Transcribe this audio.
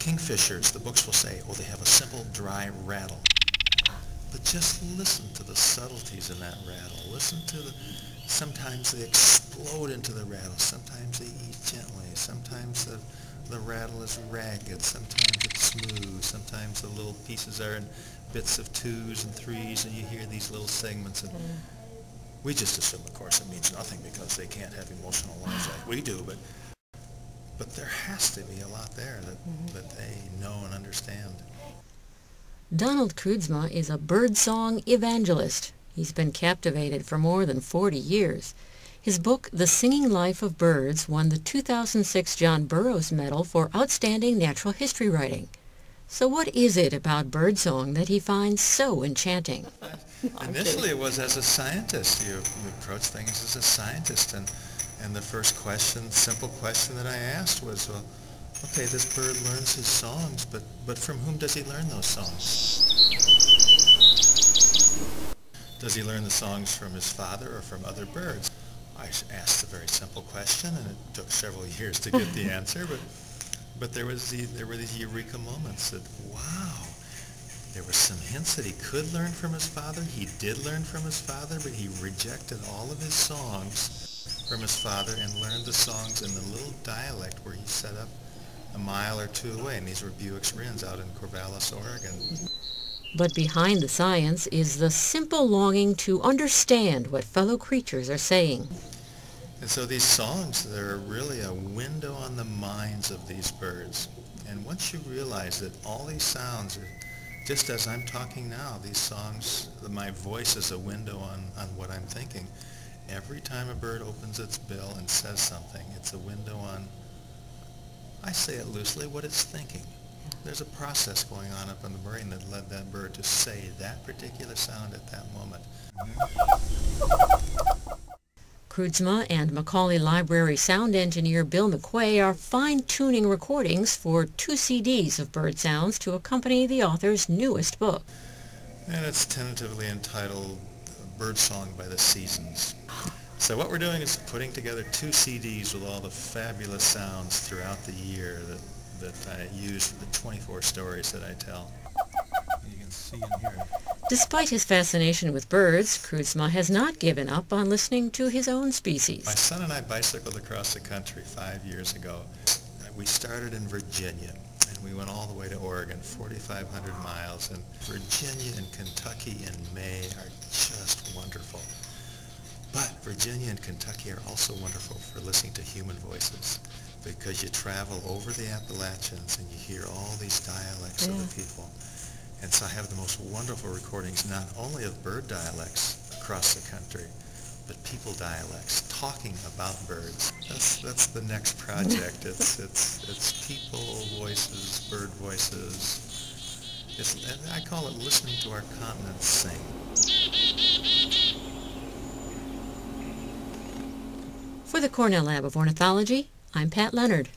kingfishers, the books will say, oh, they have a simple, dry rattle. But just listen to the subtleties in that rattle. Listen to sometimes they explode into the rattle. Sometimes they eat gently. Sometimes the rattle is ragged. Sometimes it's smooth. Sometimes the little pieces are in bits of 2s and 3s, and you hear these little segments. And we just assume, of course, it means nothing because they can't have emotional lives like we do. But there has to be a lot there that they know and understand. Donald Kroodsma is a birdsong evangelist. He's been captivated for more than 40 years. His book, The Singing Life of Birds, won the 2006 John Burroughs Medal for Outstanding Natural History Writing. So what is it about birdsong that he finds so enchanting? Initially it was as a scientist. You approach things as a scientist, and the first question, simple question that I asked was, well, okay, this bird learns his songs, but from whom does he learn those songs? Does he learn the songs from his father or from other birds? I asked a very simple question, and it took several years to get the answer, but there were these eureka moments that, wow, there were some hints that he could learn from his father. He did learn from his father, but he rejected all of his songs from his father and learned the songs in the little dialect where he set up a mile or 2 away, and these were Buick's Wrens out in Corvallis, Oregon. But behind the science is the simple longing to understand what fellow creatures are saying. And so these songs, they're really a window on the minds of these birds. And once you realize that all these sounds are, just as I'm talking now, these songs, my voice is a window on what I'm thinking. Every time a bird opens its bill and says something, it's a window on, I say it loosely, what it's thinking. There's a process going on up in the brain that led that bird to say that particular sound at that moment. Kroodsma and Macaulay Library sound engineer Bill McQuay are fine-tuning recordings for 2 CDs of bird sounds to accompany the author's newest book. And it's tentatively entitled Birdsong by the Seasons. So what we're doing is putting together 2 CDs with all the fabulous sounds throughout the year that I use for the 24 stories that I tell. You can see and hear it. Despite his fascination with birds, Kroodsma has not given up on listening to his own species. My son and I bicycled across the country 5 years ago. We started in Virginia, and we went all the way to Oregon, 4,500 miles, and Virginia and Kentucky in May are just wonderful. But Virginia and Kentucky are also wonderful for listening to human voices, because you travel over the Appalachians and you hear all these dialects of the people. And so I have the most wonderful recordings, not only of bird dialects across the country, but people dialects, talking about birds. That's the next project. It's people voices, bird voices. I call it listening to our continent sing. For the Cornell Lab of Ornithology, I'm Pat Leonard.